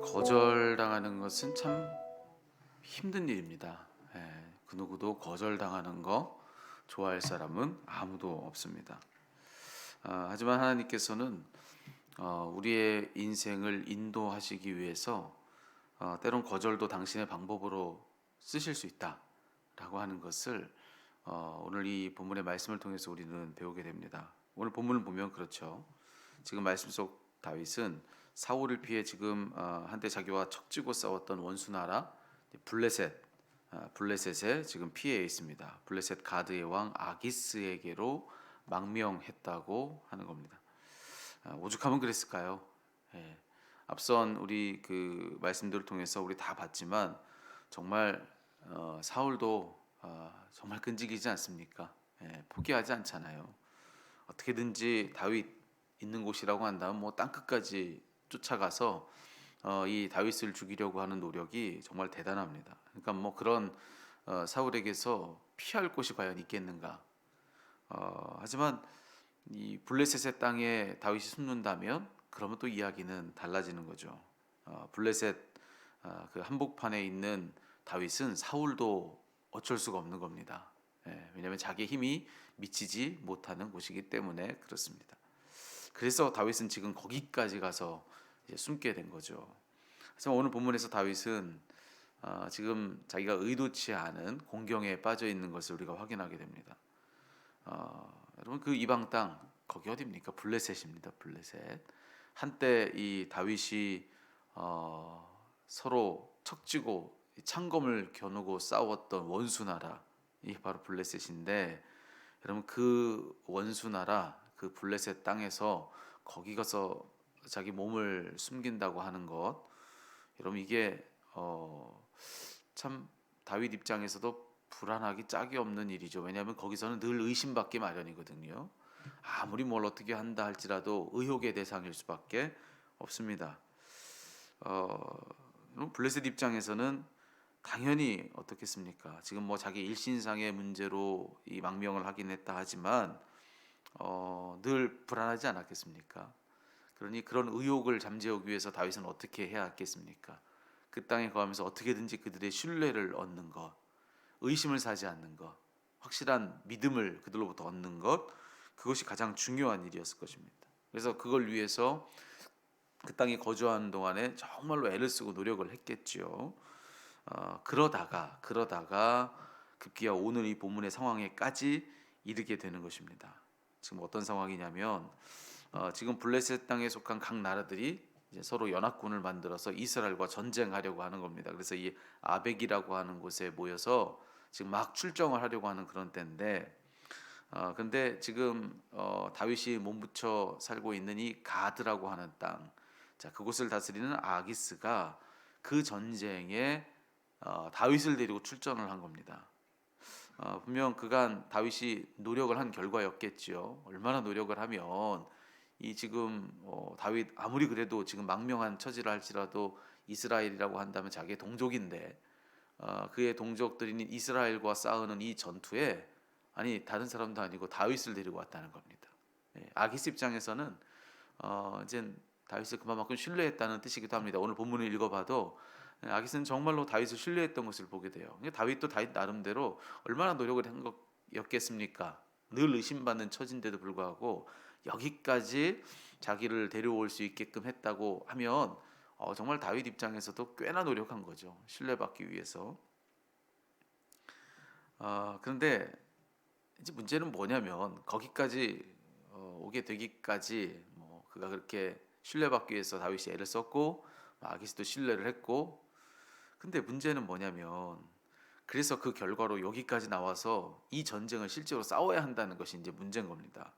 거절당하는 것은 참 힘든 일입니다. 그 누구도 거절당하는 거 좋아할 사람은 아무도 없습니다. 하지만 하나님께서는 우리의 인생을 인도하시기 위해서 때론 거절도 당신의 방법으로 쓰실 수 있다라고 하는 것을 오늘 이 본문의 말씀을 통해서 우리는 배우게 됩니다. 오늘 본문을 보면 그렇죠. 지금 말씀 속 다윗은 사울을 피해 지금 한때 자기와 척지고 싸웠던 원수 나라 블레셋에 지금 피해 있습니다. 블레셋 가드의 왕 아기스에게로 망명했다고 하는 겁니다. 오죽하면 그랬을까요? 예. 앞선 우리 그 말씀들을 통해서 우리 다 봤지만 정말 사울도 정말 끈질기지 않습니까? 포기하지 않잖아요. 어떻게든지 다윗 있는 곳이라고 한다면 뭐 땅 끝까지 쫓아가서 이 다윗을 죽이려고 하는 노력이 정말 대단합니다. 그러니까 뭐 그런 사울에게서 피할 곳이 과연 있겠는가? 하지만 이 블레셋의 땅에 다윗이 숨는다면 그러면 또 이야기는 달라지는 거죠. 블레셋 그 한복판에 있는 다윗은 사울도 어쩔 수가 없는 겁니다. 왜냐하면 자기의 힘이 미치지 못하는 곳이기 때문에 그렇습니다. 그래서 다윗은 지금 거기까지 가서 이제 숨게 된 거죠. 하지만 오늘 본문에서 다윗은 지금 자기가 의도치 않은 공경에 빠져 있는 것을 우리가 확인하게 됩니다. 여러분 그 이방 땅 거기 어디입니까? 블레셋입니다. 블레셋. 한때 이 다윗이 서로 척지고 창검을 겨누고 싸웠던 원수 나라 이게 바로 블레셋인데 여러분 그 원수 나라 그 블레셋 땅에서 거기 가서 자기 몸을 숨긴다고 하는 것 여러분 이게 참 다윗 입장에서도 불안하기 짝이 없는 일이죠. 왜냐하면 거기서는 늘 의심받기 마련이거든요. 아무리 뭘 어떻게 한다 할지라도 의혹의 대상일 수밖에 없습니다. 블레셋 입장에서는 당연히 어떻겠습니까? 지금 뭐 자기 일신상의 문제로 이 망명을 하긴 했다 하지만 늘 불안하지 않았겠습니까? 그러니 그런 의혹을 잠재우기 위해서 다윗은 어떻게 해야 했겠습니까? 그 땅에 거하면서 어떻게든지 그들의 신뢰를 얻는 것, 의심을 사지 않는 것, 확실한 믿음을 그들로부터 얻는 것, 그것이 가장 중요한 일이었을 것입니다. 그래서 그걸 위해서 그 땅에 거주하는 동안에 정말로 애를 쓰고 노력을 했겠지요. 그러다가 급기야 오늘 이 본문의 상황에까지 이르게 되는 것입니다. 지금 어떤 상황이냐면 지금 블레셋 땅에 속한 각 나라들이 이제 서로 연합군을 만들어서 이스라엘과 전쟁하려고 하는 겁니다. 그래서 이 아벡이라고 하는 곳에 모여서 지금 막 출정을 하려고 하는 그런 때인데, 근데 지금 다윗이 몸붙여 살고 있는 이 가드라고 하는 땅, 자 그곳을 다스리는 아기스가 그 전쟁에 다윗을 데리고 출전을 한 겁니다. 분명 그간 다윗이 노력을 한 결과였겠지요. 얼마나 노력을 하면 이 지금 다윗 아무리 그래도 지금 망명한 처지라 할지라도 이스라엘이라고 한다면 자기의 동족인데 그의 동족들인 이스라엘과 싸우는 이 전투에 아니 다른 사람도 아니고 다윗을 데리고 왔다는 겁니다. 아기스 입장에서는 이제 다윗을 그만큼 신뢰했다는 뜻이기도 합니다. 오늘 본문을 읽어봐도 아기스는 정말로 다윗을 신뢰했던 것을 보게 돼요. 다윗도 다윗 나름대로 얼마나 노력을 한 것이었겠습니까? 늘 의심받는 처지인데도 불구하고 여기까지 자기를 데려올 수 있게끔 했다고 하면 정말 다윗 입장에서도 꽤나 노력한 거죠. 신뢰받기 위해서. 그런데 이제 문제는 뭐냐면 거기까지 오게 되기까지 뭐 그가 그렇게 신뢰받기 위해서 다윗이 애를 썼고 아기스도 신뢰를 했고 근데 문제는 뭐냐면 그래서 그 결과로 여기까지 나와서 이 전쟁을 실제로 싸워야 한다는 것이 이제 문제인 겁니다.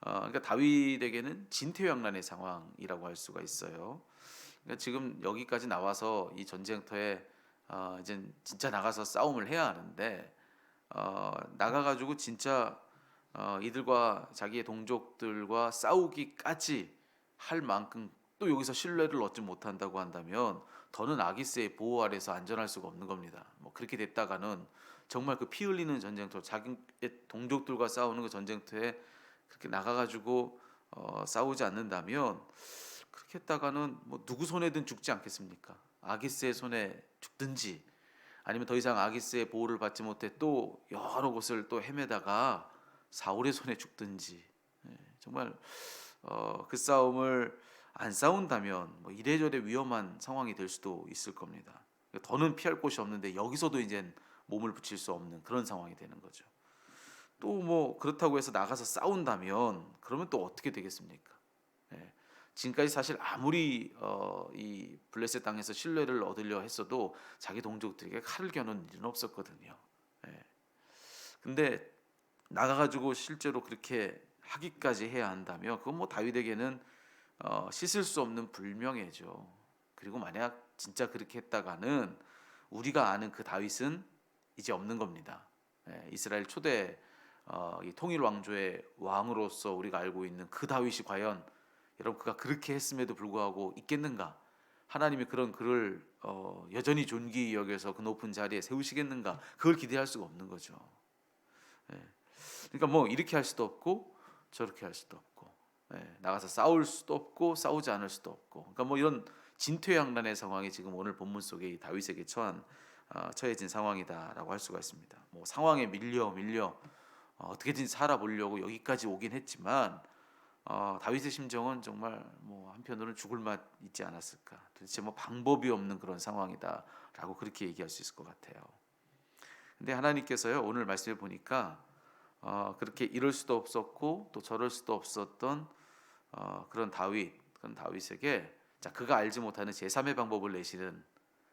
그러니까 다윗에게는 진퇴양난의 상황이라고 할 수가 있어요. 그러니까 지금 여기까지 나와서 이 전쟁터에 이제 진짜 나가서 싸움을 해야 하는데 나가가지고 진짜 이들과 자기의 동족들과 싸우기까지 할 만큼 또 여기서 신뢰를 얻지 못한다고 한다면 더는 아기스의 보호 아래서 안전할 수가 없는 겁니다. 뭐 그렇게 됐다가는 정말 그 피 흘리는 전쟁터, 자기의 동족들과 싸우는 그 전쟁터에 그렇게 나가가지고 싸우지 않는다면 그렇게 했다가는 뭐 누구 손에든 죽지 않겠습니까? 아기스의 손에 죽든지 아니면 더 이상 아기스의 보호를 받지 못해 또 여러 곳을 또 헤매다가 사울의 손에 죽든지. 정말 그 싸움을 안 싸운다면 뭐 이래저래 위험한 상황이 될 수도 있을 겁니다. 더는 피할 곳이 없는데 여기서도 이제 몸을 붙일 수 없는 그런 상황이 되는 거죠. 또 뭐 그렇다고 해서 나가서 싸운다면 그러면 또 어떻게 되겠습니까? 예. 지금까지 사실 아무리 이 블레셋 땅에서 신뢰를 얻으려 했어도 자기 동족들에게 칼을 겨눈 일은 없었거든요. 예. 근데 나가가지고 실제로 그렇게 하기까지 해야 한다면 그건 뭐 다윗에게는 씻을 수 없는 불명예죠. 그리고 만약 진짜 그렇게 했다가는 우리가 아는 그 다윗은 이제 없는 겁니다. 이스라엘 초대 이 통일 왕조의 왕으로서 우리가 알고 있는 그 다윗이 과연 여러분 그가 그렇게 했음에도 불구하고 있겠는가? 하나님이 그런 그를 여전히 존귀히 여겨서 그 높은 자리에 세우시겠는가? 그걸 기대할 수가 없는 거죠. 그러니까 뭐 이렇게 할 수도 없고 저렇게 할 수도 없고 나가서 싸울 수도 없고 싸우지 않을 수도 없고 그러니까 뭐 이런 진퇴양난의 상황이 지금 오늘 본문 속에 이 다윗에게 처해진 상황이다라고 할 수가 있습니다. 뭐 상황에 밀려 어떻게든 살아보려고 여기까지 오긴 했지만 다윗의 심정은 정말 뭐 한편으로는 죽을 맛 있지 않았을까. 도대체 뭐 방법이 없는 그런 상황이다라고 그렇게 얘기할 수 있을 것 같아요. 근데 하나님께서요 오늘 말씀을 보니까 그렇게 이럴 수도 없었고 또 저럴 수도 없었던 그런 다윗에게 자 그가 알지 못하는 제3의 방법을 내시는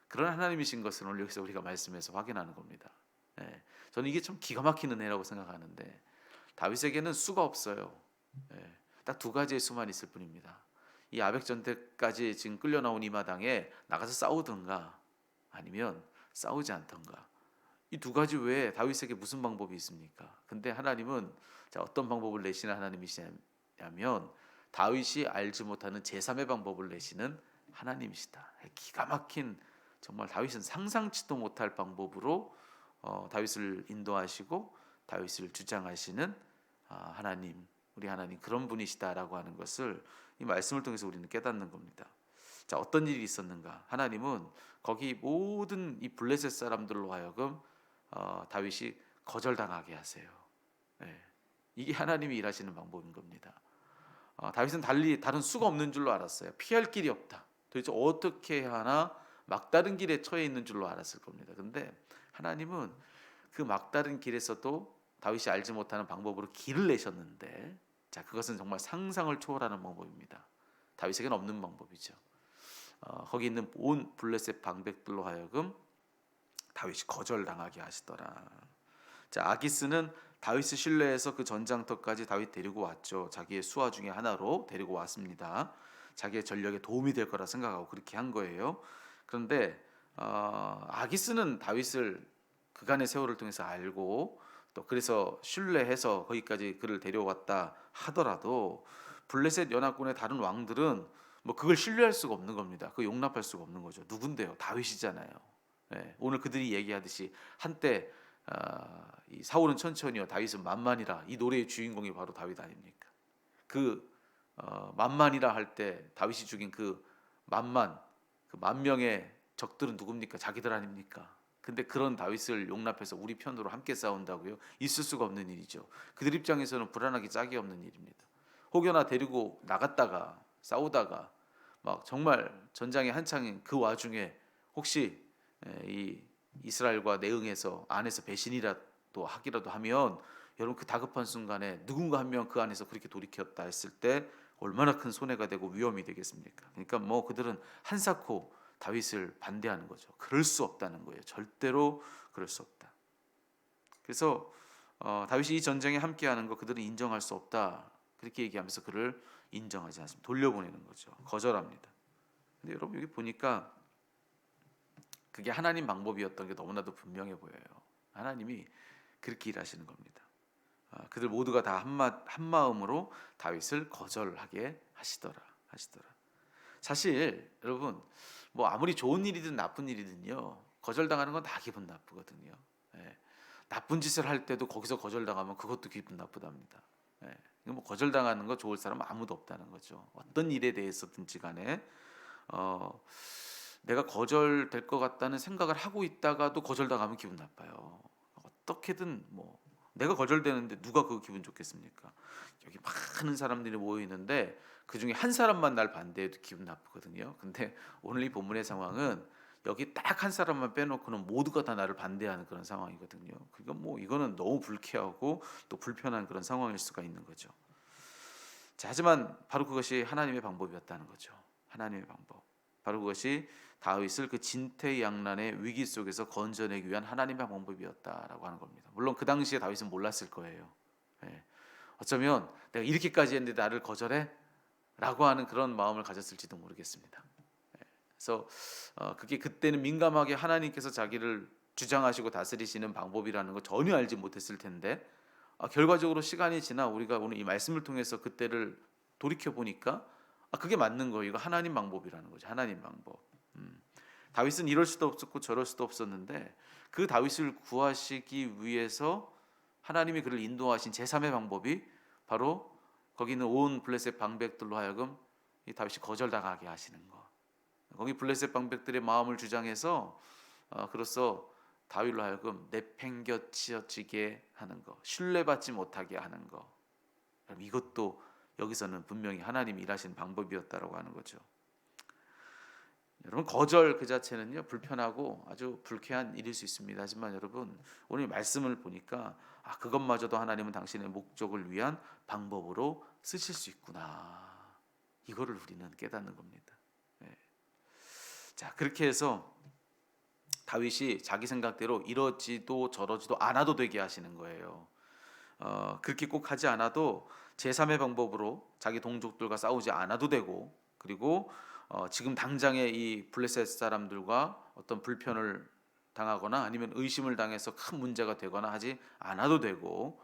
그런 하나님이신 것을 오늘 여기서 우리가 말씀에서 확인하는 겁니다. 저는 이게 참 기가 막히는 애라고 생각하는데 다윗에게는 수가 없어요. 딱 두 가지의 수만 있을 뿐입니다. 이 아벡전대까지 지금 끌려 나온 이 마당에 나가서 싸우든가 아니면 싸우지 않던가 이 두 가지 외에 다윗에게 무슨 방법이 있습니까? 근데 하나님은 자 어떤 방법을 내시는 하나님이시냐면 다윗이 알지 못하는 제3의 방법을 내시는 하나님이시다. 기가 막힌 정말 다윗은 상상치도 못할 방법으로 다윗을 인도하시고 다윗을 주장하시는 하나님, 우리 하나님 그런 분이시다라고 하는 것을 이 말씀을 통해서 우리는 깨닫는 겁니다. 자 어떤 일이 있었는가? 하나님은 거기 모든 이 블레셋 사람들로 하여금 다윗이 거절당하게 하세요. 이게 하나님이 일하시는 방법인 겁니다. 다윗은 달리 다른 수가 없는 줄로 알았어요. 피할 길이 없다. 도대체 어떻게 해야 하나 막다른 길에 처해 있는 줄로 알았을 겁니다. 근데 하나님은 그 막다른 길에서도 다윗이 알지 못하는 방법으로 길을 내셨는데 자 그것은 정말 상상을 초월하는 방법입니다. 다윗에게는 없는 방법이죠. 거기 있는 온 블레셋 방백들로 하여금 다윗이 거절당하게 하시더라. 자 아기스는 다윗을 신뢰해서 그 전장터까지 다윗 데리고 왔죠. 자기의 수하 중에 하나로 데리고 왔습니다. 자기의 전력에 도움이 될 거라 생각하고 그렇게 한 거예요. 그런데 아기스는 다윗을 그간의 세월을 통해서 알고 또 그래서 신뢰해서 거기까지 그를 데려왔다 하더라도 블레셋 연합군의 다른 왕들은 뭐 그걸 신뢰할 수가 없는 겁니다. 그 용납할 수가 없는 거죠. 누군데요? 다윗이잖아요. 오늘 그들이 얘기하듯이 한때 이 사울은 천천히요 다윗은 만만이라 이 노래의 주인공이 바로 다윗 아닙니까? 그 만만이라 할 때 다윗이 죽인 그 만 명의 적들은 누굽니까? 자기들 아닙니까? 근데 그런 다윗을 용납해서 우리 편으로 함께 싸운다고요? 있을 수가 없는 일이죠. 그들 입장에서는 불안하기 짝이 없는 일입니다. 혹여나 데리고 나갔다가 싸우다가 막 정말 전장에 한창인 그 와중에 혹시 이 이스라엘과 내응해서 안에서 배신이라도 하기라도 하면 여러분 그 다급한 순간에 누군가 한 명 그 안에서 그렇게 돌이켰다 했을 때 얼마나 큰 손해가 되고 위험이 되겠습니까? 그러니까 뭐 그들은 한사코 다윗을 반대하는 거죠. 그럴 수 없다는 거예요. 절대로 그럴 수 없다. 그래서 다윗이 이 전쟁에 함께하는 거 그들은 인정할 수 없다. 그렇게 얘기하면서 그를 인정하지 않습니다. 돌려보내는 거죠. 거절합니다. 근데 여러분 여기 보니까 그게 하나님 방법이었던 게 너무나도 분명해 보여요. 하나님이 그렇게 일하시는 겁니다. 그들 모두가 다 한마음으로 다윗을 거절하게 하시더라. 사실 여러분 뭐 아무리 좋은 일이든 나쁜 일이든요 거절당하는 건 다 기분 나쁘거든요. 나쁜 짓을 할 때도 거기서 거절당하면 그것도 기분 나쁘답니다. 이거 뭐 거절당하는 거 좋을 사람 아무도 없다는 거죠. 어떤 일에 대해서든지 간에 내가 거절될 것 같다는 생각을 하고 있다가도 거절당하면 기분 나빠요. 어떻게든 뭐 내가 거절되는데 누가 그 기분 좋겠습니까? 여기 많은 사람들이 모여 있는데 그 중에 한 사람만 날 반대해도 기분 나쁘거든요. 근데 오늘 이 본문의 상황은 여기 딱 한 사람만 빼놓고는 모두가 다 나를 반대하는 그런 상황이거든요. 그러니까 뭐 이거는 너무 불쾌하고 또 불편한 그런 상황일 수가 있는 거죠. 자, 하지만 바로 그것이 하나님의 방법이었다는 거죠. 하나님의 방법. 바로 그것이 다윗을 그 진퇴양난의 위기 속에서 건져내기 위한 하나님의 방법이었다라고 하는 겁니다. 물론 그 당시에 다윗은 몰랐을 거예요. 예. 어쩌면 내가 이렇게까지 했는데 나를 거절해? 라고 하는 그런 마음을 가졌을지도 모르겠습니다. 그래서 그게 그때는 민감하게 하나님께서 자기를 주장하시고 다스리시는 방법이라는 거 전혀 알지 못했을 텐데 결과적으로 시간이 지나 우리가 오늘 이 말씀을 통해서 그때를 돌이켜 보니까 그게 맞는 거예요. 이거 하나님 방법이라는 거죠. 하나님 방법. 다윗은 이럴 수도 없었고 저럴 수도 없었는데 그 다윗을 구하시기 위해서 하나님이 그를 인도하신 제3의 방법이 바로 거기 있는 온 블레셋 방백들로 하여금 이 다윗이 거절당하게 하시는 거. 거기 블레셋 방백들의 마음을 주장해서 그로써 다윗로 하여금 내팽겨치어지게 하는 거, 신뢰받지 못하게 하는 거. 이것도 여기서는 분명히 하나님이 일하신 방법이었다라고 하는 거죠. 여러분 거절 그 자체는요 불편하고 아주 불쾌한 일일 수 있습니다. 하지만 여러분 오늘 말씀을 보니까 그것마저도 하나님은 당신의 목적을 위한 방법으로 쓰실 수 있구나. 이거를 우리는 깨닫는 겁니다. 네. 자, 그렇게 해서 다윗이 자기 생각대로 이러지도 저러지도 않아도 되게 하시는 거예요. 그렇게 꼭 하지 않아도 제3의 방법으로 자기 동족들과 싸우지 않아도 되고, 그리고 지금 당장의 이 블레셋 사람들과 어떤 불편을 당하거나 아니면 의심을 당해서 큰 문제가 되거나 하지 않아도 되고,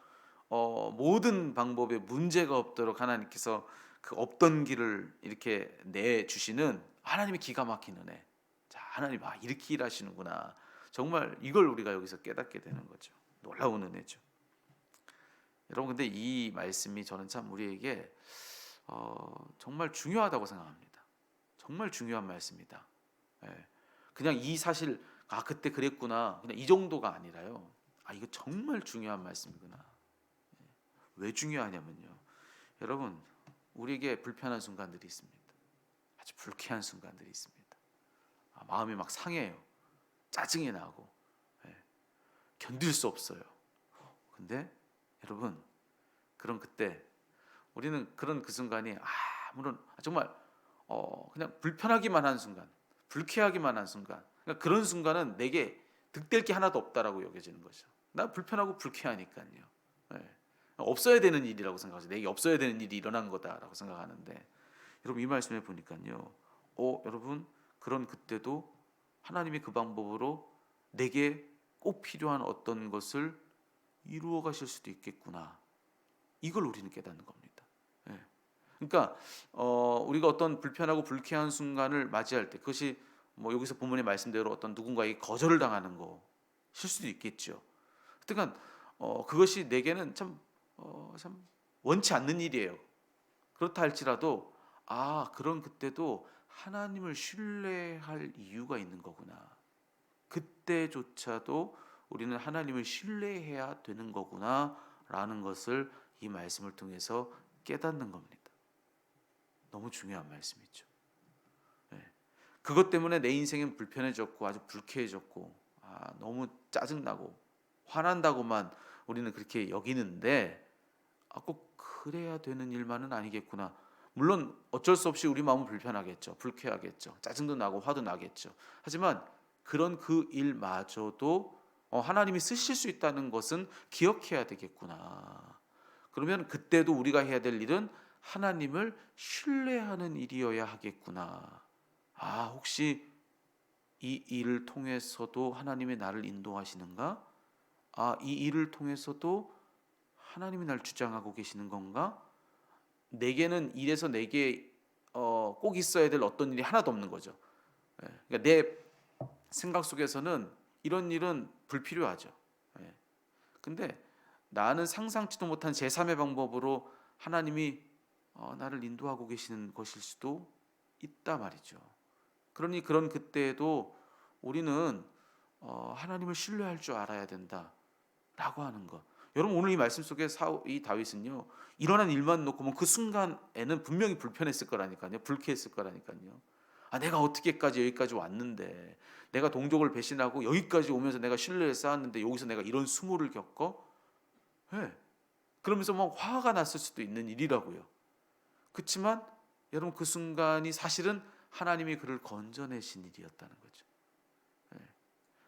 모든 방법에 문제가 없도록 하나님께서 그 없던 길을 이렇게 내 주시는 하나님의 기가 막힌 은혜. 자, 하나님 이렇게 일하시는구나. 정말 이걸 우리가 여기서 깨닫게 되는 거죠. 놀라운 은혜죠. 여러분, 근데 이 말씀이 저는 참 우리에게 정말 중요하다고 생각합니다. 정말 중요한 말씀이다. 예. 그냥 이 사실 그때 그랬구나 그냥 이 정도가 아니라요. 이거 정말 중요한 말씀이구나. 왜 중요하냐면요, 여러분 우리에게 불편한 순간들이 있습니다. 아주 불쾌한 순간들이 있습니다. 마음이 막 상해요. 짜증이 나고 견딜 수 없어요. 근데 여러분 그때 우리는 그런 그 순간이 아무런 정말 그냥 불편하기만 한 순간, 불쾌하기만 한 순간, 그러니까 그런 순간은 내게 득될 게 하나도 없다라고 여겨지는 거죠. 나 불편하고 불쾌하니까요. 없어야 되는 일이라고 생각하죠. 내게 없어야 되는 일이 일어난 거다라고 생각하는데, 여러분 이 말씀에 보니까요. 여러분 그런 그때도 하나님이 그 방법으로 내게 꼭 필요한 어떤 것을 이루어 가실 수도 있겠구나. 이걸 우리는 깨닫는 겁니다. 그러니까 우리가 어떤 불편하고 불쾌한 순간을 맞이할 때 그것이 뭐 여기서 본문의 말씀대로 어떤 누군가에게 거절을 당하는 것일 수도 있겠죠. 그러니까 그것이 내게는 참 원치 않는 일이에요. 그렇다 할지라도 그런 그때도 하나님을 신뢰할 이유가 있는 거구나. 그때조차도 우리는 하나님을 신뢰해야 되는 거구나라는 것을 이 말씀을 통해서 깨닫는 겁니다. 너무 중요한 말씀이죠. 그것 때문에 내 인생은 불편해졌고 아주 불쾌해졌고 너무 짜증나고 화난다고만 우리는 그렇게 여기는데 꼭 그래야 되는 일만은 아니겠구나. 물론 어쩔 수 없이 우리 마음은 불편하겠죠. 불쾌하겠죠. 짜증도 나고 화도 나겠죠. 하지만 그런 그 일마저도 하나님이 쓰실 수 있다는 것은 기억해야 되겠구나. 그러면 그때도 우리가 해야 될 일은 하나님을 신뢰하는 일이어야 하겠구나. 혹시 이 일을 통해서도 하나님이 나를 인도하시는가? 이 일을 통해서도 하나님이 날 주장하고 계시는 건가? 내게는 이래서 내게 꼭 있어야 될 어떤 일이 하나도 없는 거죠. 그러니까 내 생각 속에서는 이런 일은 불필요하죠. 근데 나는 상상치도 못한 제3의 방법으로 하나님이 나를 인도하고 계시는 것일 수도 있다 말이죠. 그러니 그런 그때에도 우리는 하나님을 신뢰할 줄 알아야 된다라고 하는 것. 여러분 오늘 이 말씀 속에 이 다윗은요, 일어난 일만 놓고 보면 그 순간에는 분명히 불편했을 거라니까요, 불쾌했을 거라니까요. 내가 어떻게까지 여기까지 왔는데, 내가 동족을 배신하고 여기까지 오면서 내가 신뢰를 쌓았는데 여기서 내가 이런 수모를 겪어? 예. 그러면서 막 화가 났을 수도 있는 일이라고요. 그렇지만 여러분 그 순간이 사실은 하나님이 그를 건져내신 일이었다는 거죠. 예.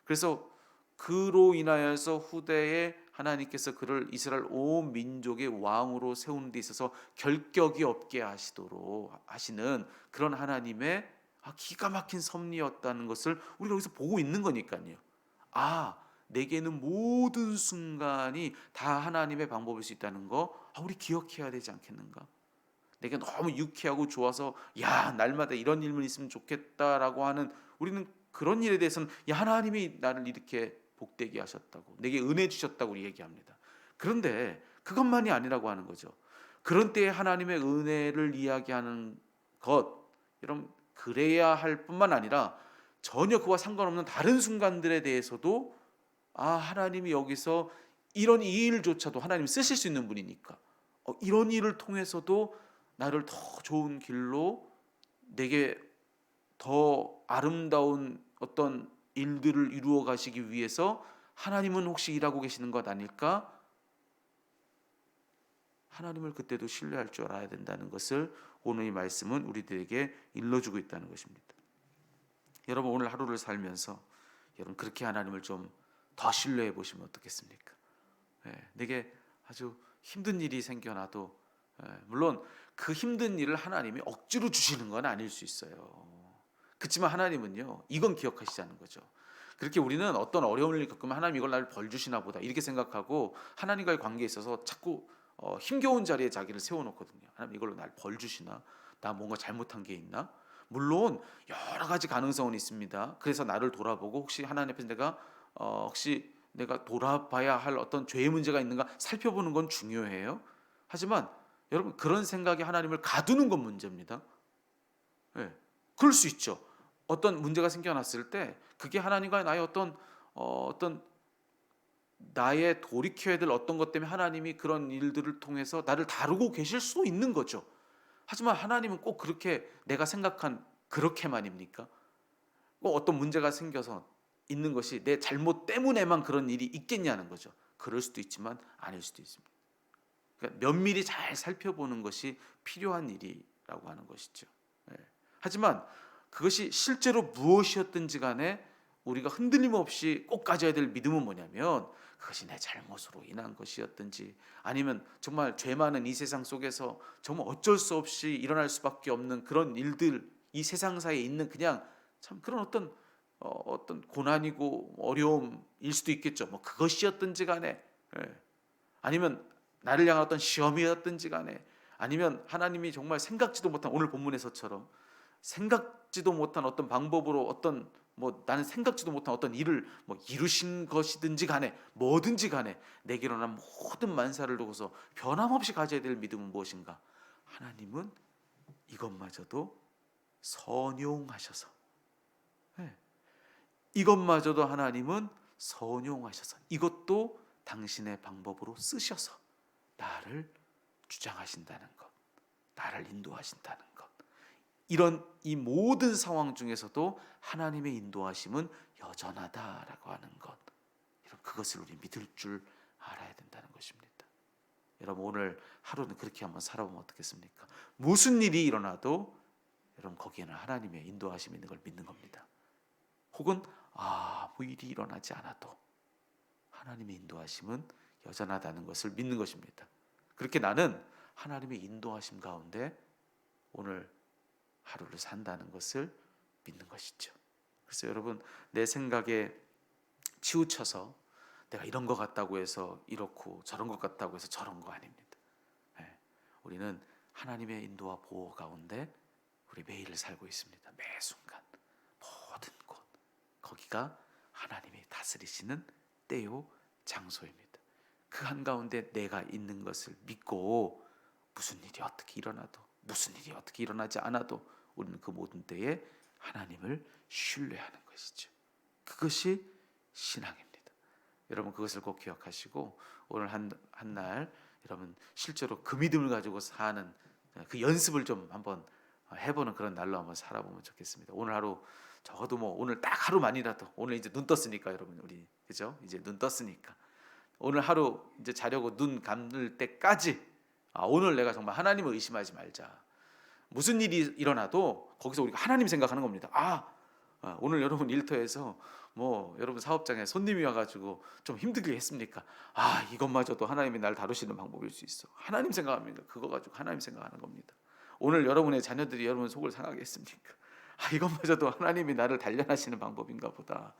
그래서 그로 인하여서 후대에 하나님께서 그를 이스라엘 온 민족의 왕으로 세우는 데 있어서 결격이 없게 하시도록 하시는 그런 하나님의 기가 막힌 섭리였다는 것을 우리가 여기서 보고 있는 거니까요. 내게는 모든 순간이 다 하나님의 방법일 수 있다는 거 우리 기억해야 되지 않겠는가? 내게 너무 유쾌하고 좋아서 날마다 이런 일만 있으면 좋겠다라고 하는, 우리는 그런 일에 대해서는 하나님이 나를 이렇게 복되게 하셨다고, 내게 은혜 주셨다고 얘기합니다. 그런데 그것만이 아니라고 하는 거죠. 그런 때에 하나님의 은혜를 이야기하는 것, 여러분 그래야 할 뿐만 아니라 전혀 그와 상관없는 다른 순간들에 대해서도 하나님이 여기서 이런 이 일조차도 하나님이 쓰실 수 있는 분이니까 이런 일을 통해서도 나를 더 좋은 길로, 내게 더 아름다운 어떤 일들을 이루어 가시기 위해서 하나님은 혹시 일하고 계시는 것 아닐까? 하나님을 그때도 신뢰할 줄 알아야 된다는 것을 오늘 이 말씀은 우리들에게 일러주고 있다는 것입니다. 여러분 오늘 하루를 살면서 여러분 그렇게 하나님을 좀 더 신뢰해 보시면 어떻겠습니까? 내게 아주 힘든 일이 생겨나도, 물론 그 힘든 일을 하나님이 억지로 주시는 건 아닐 수 있어요. 그렇지만 하나님은요, 이건 기억하시자는 거죠. 그렇게 우리는 어떤 어려운 일을 겪으면 하나님 이걸 나를 벌 주시나 보다 이렇게 생각하고 하나님과의 관계에 있어서 자꾸 힘겨운 자리에 자기를 세워놓거든요. 하나님 이걸로 날 벌 주시나? 나 뭔가 잘못한 게 있나? 물론 여러 가지 가능성은 있습니다. 그래서 나를 돌아보고 혹시 하나님 앞에서 혹시 내가 돌아봐야 할 어떤 죄의 문제가 있는가 살펴보는 건 중요해요. 하지만 여러분 그런 생각이 하나님을 가두는 건 문제입니다. 그럴 수 있죠. 어떤 문제가 생겨났을 때 그게 하나님과 나의 어떤 나의 돌이켜야 될 어떤 것 때문에 하나님이 그런 일들을 통해서 나를 다루고 계실 수도 있는 거죠. 하지만 하나님은 꼭 그렇게 내가 생각한 그렇게만입니까? 꼭 어떤 문제가 생겨서 있는 것이 내 잘못 때문에만 그런 일이 있겠냐는 거죠. 그럴 수도 있지만 아닐 수도 있습니다. 그러니까 면밀히 잘 살펴보는 것이 필요한 일이라고 하는 것이죠. 하지만 그것이 실제로 무엇이었든지 간에 우리가 흔들림 없이 꼭 가져야 될 믿음은 뭐냐면, 그것이 내 잘못으로 인한 것이었든지 아니면 정말 죄 많은 이 세상 속에서 정말 어쩔 수 없이 일어날 수밖에 없는 그런 일들, 이 세상사에 있는 그냥 참 그런 어떤 고난이고 어려움일 수도 있겠죠. 그것이었든지 간에, 아니면 나를 향한 어떤 시험이었든지 간에, 아니면 하나님이 정말 생각지도 못한, 오늘 본문에서처럼 생각지도 못한 어떤 방법으로 나는 생각지도 못한 어떤 일을 이루신 것이든지 간에, 뭐든지 간에 내게로 난 모든 만사를 두고서 변함없이 가져야 될 믿음은 무엇인가? 하나님은 이것마저도 선용하셔서, 이것마저도 하나님은 선용하셔서, 이것도 당신의 방법으로 쓰셔서 나를 주장하신다는 것, 나를 인도하신다는 것, 이런 이 모든 상황 중에서도 하나님의 인도하심은 여전하다라고 하는 것, 그것을 우리 믿을 줄 알아야 된다는 것입니다. 여러분 오늘 하루는 그렇게 한번 살아보면 어떻겠습니까? 무슨 일이 일어나도 여러분 거기에는 하나님의 인도하심이 있는 걸 믿는 겁니다. 혹은 아무 일이 일어나지 않아도 하나님의 인도하심은 여전하다는 것을 믿는 것입니다. 그렇게 나는 하나님의 인도하심 가운데 오늘 하루를 산다는 것을 믿는 것이죠. 그래서 여러분 내 생각에 치우쳐서 내가 이런 것 같다고 해서 이렇고 저런 것 같다고 해서 저런 거 아닙니다. 우리는 하나님의 인도와 보호 가운데 우리 매일을 살고 있습니다. 매 순간 모든 곳, 거기가 하나님이 다스리시는 때요 장소입니다. 그 한가운데 내가 있는 것을 믿고 무슨 일이 어떻게 일어나도, 무슨 일이 어떻게 일어나지 않아도 우리는 그 모든 때에 하나님을 신뢰하는 것이죠. 그것이 신앙입니다. 여러분 그것을 꼭 기억하시고 오늘 한 날 여러분 실제로 그 믿음을 가지고 사는 그 연습을 좀 한번 해보는 그런 날로 한번 살아보면 좋겠습니다. 오늘 하루 적어도 뭐 오늘 딱 하루만이라도, 오늘 이제 눈 떴으니까 여러분 우리 그죠? 이제 눈 떴으니까 오늘 하루 이제 자려고 눈 감을 때까지 오늘 내가 정말 하나님을 의심하지 말자. 무슨 일이 일어나도 거기서 우리가 하나님 생각하는 겁니다. 오늘 여러분 일터에서 뭐 여러분 사업장에 손님이 와가지고 좀 힘들게 했습니까? 이것마저도 하나님이 날 다루시는 방법일 수 있어. 하나님 생각합니다. 그거 가지고 하나님 생각하는 겁니다. 오늘 여러분의 자녀들이 여러분 속을 상하게 했습니까? 이것마저도 하나님이 나를 단련하시는 방법인가 보다.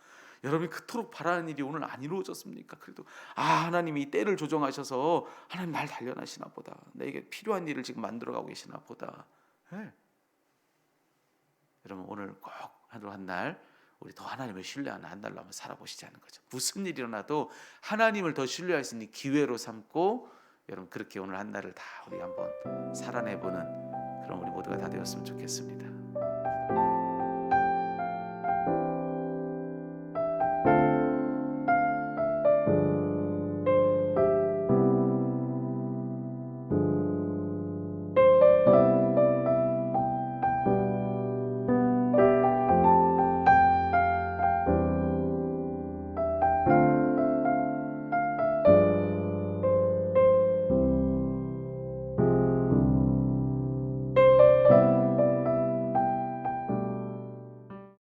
여러분이 그토록 바라는 일이 오늘 안 이루어졌습니까? 그래도 하나님이 때를 조정하셔서 하나님 날 단련하시나 보다. 내게 필요한 일을 지금 만들어가고 계시나 보다. 네. 여러분 오늘 꼭 하루 한 날 우리 더 하나님을 신뢰하는 한 달로 한번 살아보시자는 거죠. 무슨 일이 일어나도 하나님을 더 신뢰할 수 있는 기회로 삼고 여러분 그렇게 오늘 한 날을 다 우리 한번 살아내보는 그런 우리 모두가 다 되었으면 좋겠습니다.